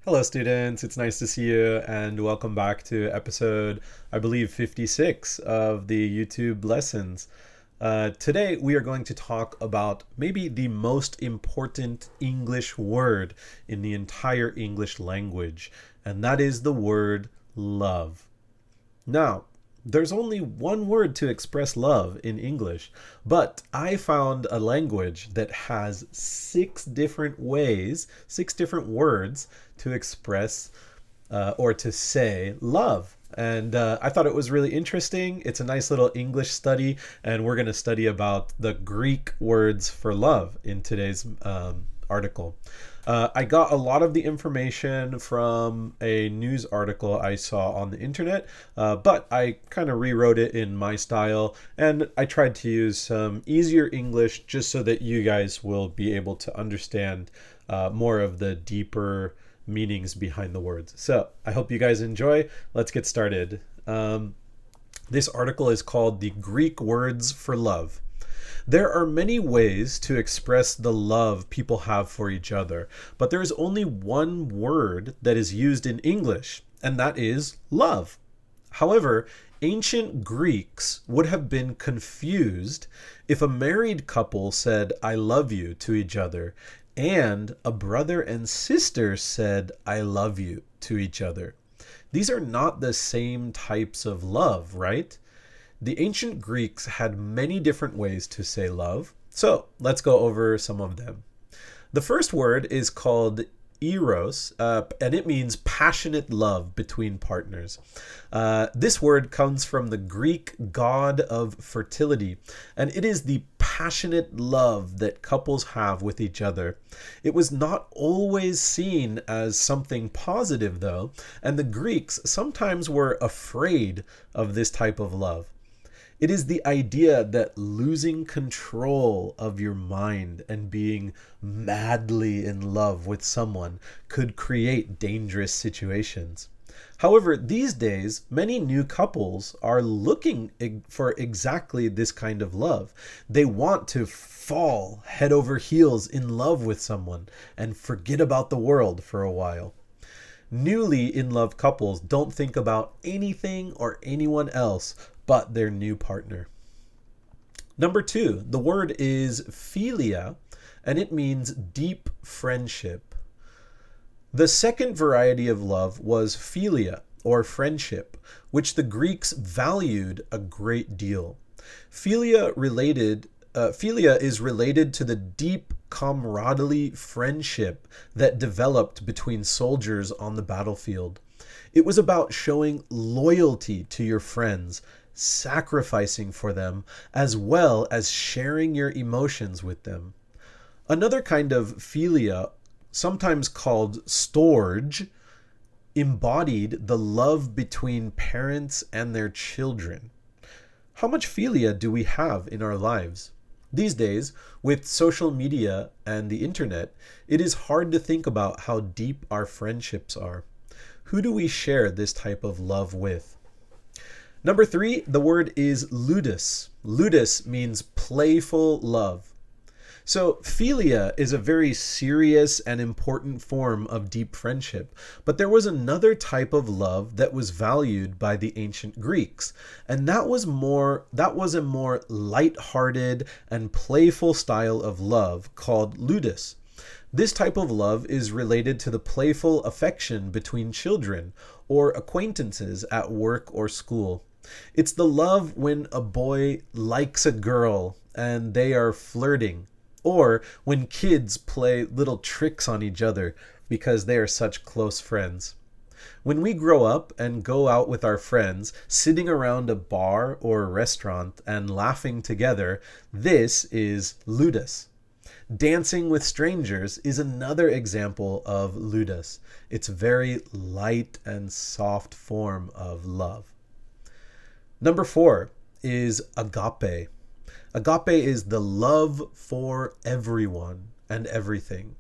Hello, students. It's nice to see you, and welcome back to episode, I believe, 56 of the YouTube lessons. Today, we are going to talk about maybe the most important English word in the entire English language, and that is the word love. Now, there's only one word to express love in English, but I found a language that has six different ways, six different words to express or to say love. And I thought it was really interesting. It's a nice little English study, and we're going to study about the Greek words for love in today's article. I got a lot of the information from a news article I saw on the internet, but I kind of rewrote it in my style, and I tried to use some easier English just so that you guys will be able to understand more of the deeper meanings behind the words. So I hope you guys enjoy. Let's get started. This article is called The Greek Words for Love. There are many ways to express the love people have for each other, but there is only one word that is used in English, and that is love. However, ancient Greeks would have been confused if a married couple said, "I love you" to each other, and a brother and sister said, "I love you" to each other. These are not the same types of love, right? The ancient Greeks had many different ways to say love, so let's go over some of them. The first word is called eros, and it means passionate love between partners. This word comes from the Greek god of fertility, and it is the passionate love that couples have with each other. It was not always seen as something positive, though, and the Greeks sometimes were afraid of this type of love. It is the idea that losing control of your mind and being madly in love with someone could create dangerous situations. However, these days, many new couples are looking for exactly this kind of love. They want to fall head over heels in love with someone and forget about the world for a while. Newly in love couples don't think about anything or anyone else but their new partner. Number two, the word is philia, and it means deep friendship. The second variety of love was philia, or friendship, which the Greeks valued a great deal. Philia is related to the deep comradely friendship that developed between soldiers on the battlefield. It was about showing loyalty to your friends, sacrificing for them, as well as sharing your emotions with them. Another kind of philia, sometimes called storge, embodied the love between parents and their children. How much philia do we have in our lives? These days, with social media and the internet, it is hard to think about how deep our friendships are. Who do we share this type of love with? Number three, the word is ludus. Ludus means playful love. So philia is a very serious and important form of deep friendship, but there was another type of love that was valued by the ancient Greeks, and that was a more lighthearted and playful style of love called ludus. This type of love is related to the playful affection between children or acquaintances at work or school. It's the love when a boy likes a girl and they are flirting, or when kids play little tricks on each other because they are such close friends. When we grow up and go out with our friends, sitting around a bar or a restaurant and laughing together, this is ludus. Dancing with strangers is another example of ludus. It's a very light and soft form of love. Number four is agape. Agape is the love for everyone and everything.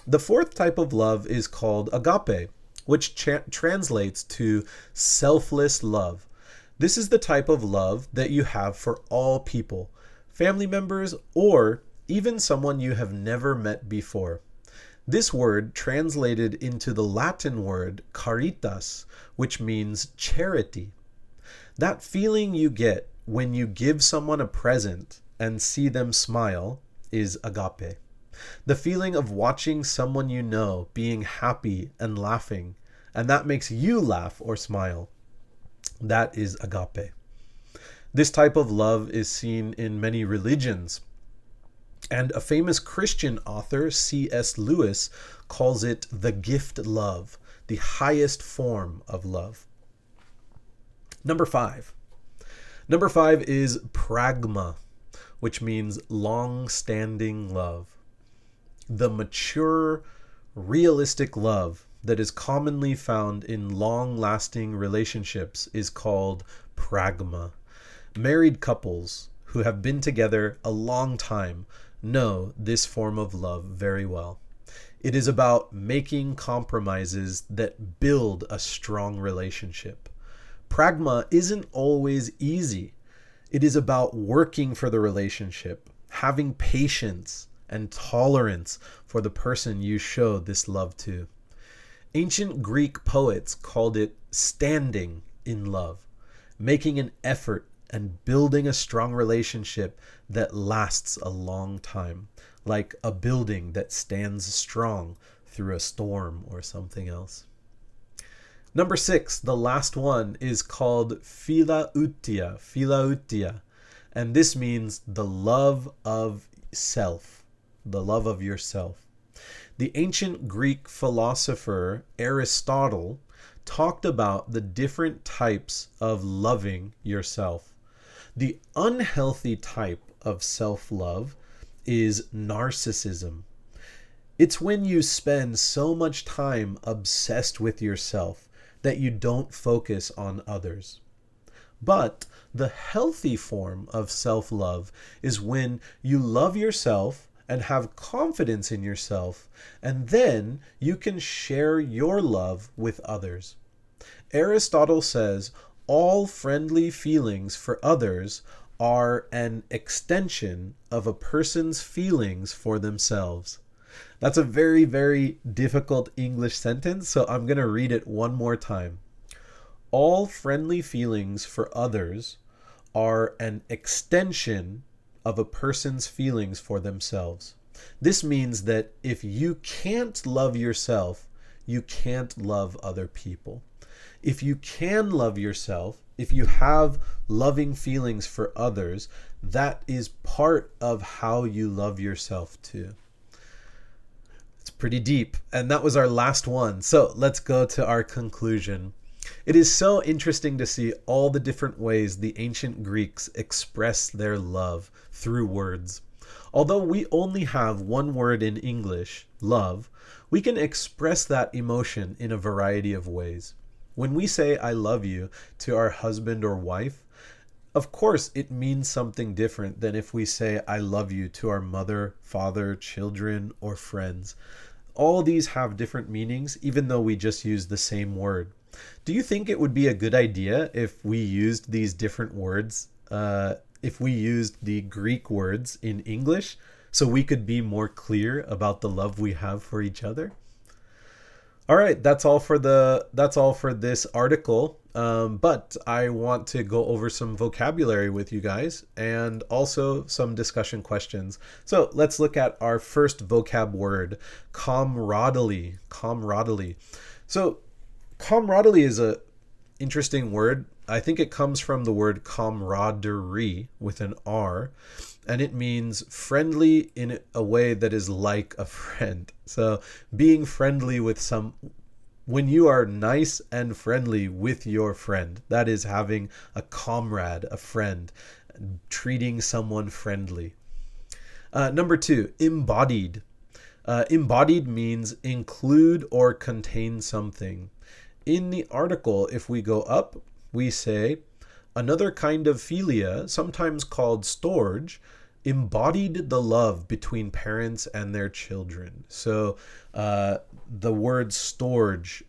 The fourth type of love is called agape, which translates to selfless love. This is the type of love that you have for all people, family members, or even someone you have never met before. This word translated into the Latin word caritas, which means charity. That feeling you get when you give someone a present and see them smile is agape. The feeling of watching someone you know being happy and laughing, and that makes you laugh or smile, that is agape. This type of love is seen in many religions, and a famous Christian author, C.S. Lewis, calls it the gift love, the highest form of love. Number 5. Number 5 is pragma, which means long-standing love. The mature, realistic love that is commonly found in long-lasting relationships is called pragma. Married couples who have been together a long time know this form of love very well. It is about making compromises that build a strong relationship. Pragma isn't always easy. It is about working for the relationship, having patience and tolerance for the person you show this love to. Ancient Greek poets called it standing in love, making an effort and building a strong relationship that lasts a long time, like a building that stands strong through a storm or something else. Number 6, the last one, is called philautia, and this means the love of self, the love of yourself. The ancient Greek philosopher Aristotle talked about the different types of loving yourself. The unhealthy type of self-love is narcissism. It's when you spend so much time obsessed with yourself that you don't focus on others. But the healthy form of self-love is when you love yourself and have confidence in yourself, and then you can share your love with others. Aristotle says all friendly feelings for others are an extension of a person's feelings for themselves. That's a very, very difficult English sentence, so I'm going to read it one more time. All friendly feelings for others are an extension of a person's feelings for themselves. This means that if you can't love yourself, you can't love other people. If you can love yourself, if you have loving feelings for others, that is part of how you love yourself too. It's pretty deep, and that was our last one. So let's go to our conclusion. It is so interesting to see all the different ways the ancient Greeks expressed their love through words. Although we only have one word in English, love, we can express that emotion in a variety of ways. When we say I love you to our husband or wife, of course it means something different than if we say I love you to our mother, father, children, or friends. All these have different meanings, even though we just use the same word. Do you think it would be a good idea if we used these different words, if we used the Greek words in English, so we could be more clear about the love we have for each other? All right, that's all for this article. But I want to go over some vocabulary with you guys and also some discussion questions. So let's look at our first vocab word, comradely. Comradely. So comradely is a interesting word. I think it comes from the word camaraderie with an R, and it means friendly in a way that is like a friend. So being friendly with when you are nice and friendly with your friend, that is having a comrade, a friend, treating someone friendly. Number 2, embodied. Embodied means include or contain something. In the article, if we go up, we say, another kind of philia, sometimes called storge, embodied the love between parents and their children. So the word storge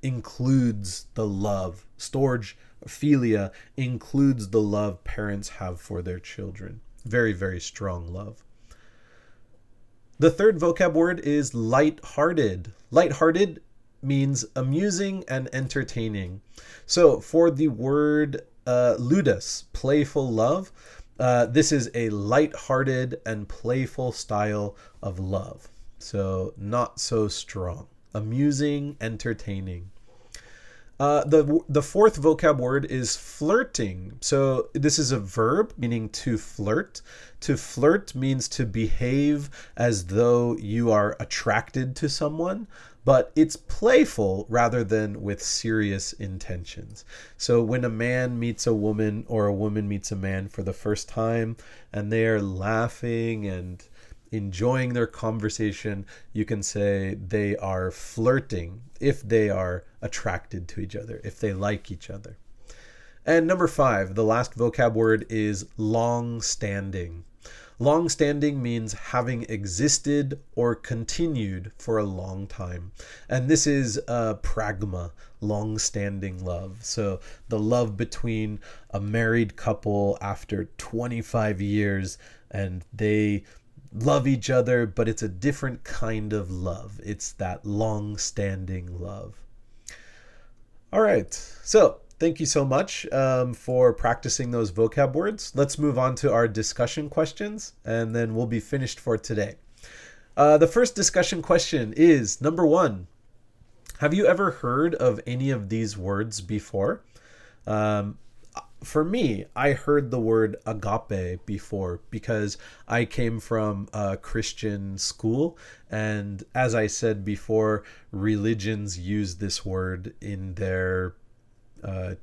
includes the love. Storge, philia, includes the love parents have for their children. Very, very strong love. The third vocab word is lighthearted. Lighthearted means amusing and entertaining. So for the word ludus, playful love, this is a lighthearted and playful style of love. So not so strong. Amusing, entertaining. The fourth vocab word is flirting. So this is a verb meaning to flirt. To flirt means to behave as though you are attracted to someone, but it's playful rather than with serious intentions. So when a man meets a woman or a woman meets a man for the first time and they are laughing and enjoying their conversation, you can say they are flirting if they are attracted to each other, if they like each other. And number 5, the last vocab word is longstanding. Longstanding means having existed or continued for a long time. And this is pragma, long-standing love. So the love between a married couple after 25 years, and they love each other, but it's a different kind of love. It's that long-standing love. All right, so thank you so much for practicing those vocab words. Let's move on to our discussion questions, and then we'll be finished for today. The first discussion question is, number 1, have you ever heard of any of these words before? For me, I heard the word agape before because I came from a Christian school. And as I said before, religions use this word in their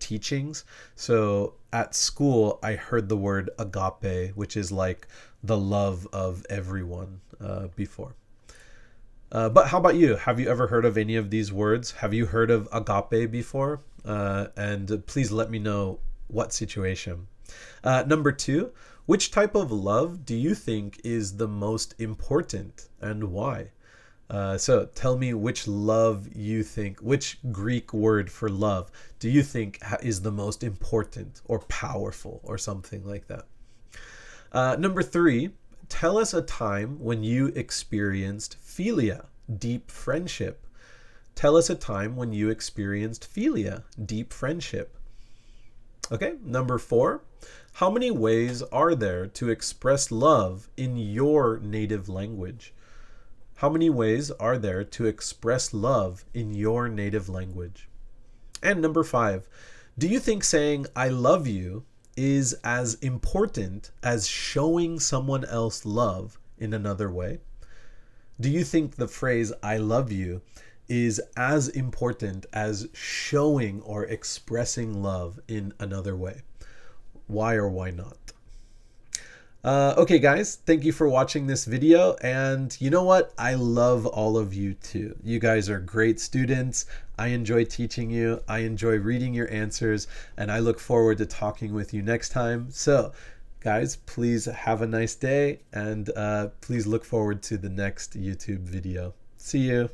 teachings. So at school, I heard the word agape, which is like the love of everyone before. But how about you? Have you ever heard of any of these words? Have you heard of agape before? And please let me know what situation. Number 2, which type of love do you think is the most important and why? So tell me which love you think, which Greek word for love do you think is the most important or powerful or something like that. Number 3, tell us a time when you experienced philia, deep friendship. Tell us a time when you experienced philia, deep friendship. Okay, number 4, how many ways are there to express love in your native language? How many ways are there to express love in your native language? And number 5, do you think saying I love you is as important as showing someone else love in another way? Do you think the phrase I love you is as important as showing or expressing love in another way? Why or why not? Okay, guys, thank you for watching this video. And you know what? I love all of you too. You guys are great students. I enjoy teaching you. I enjoy reading your answers, and I look forward to talking with you next time. So, guys, please have a nice day, and please look forward to the next YouTube video. See you.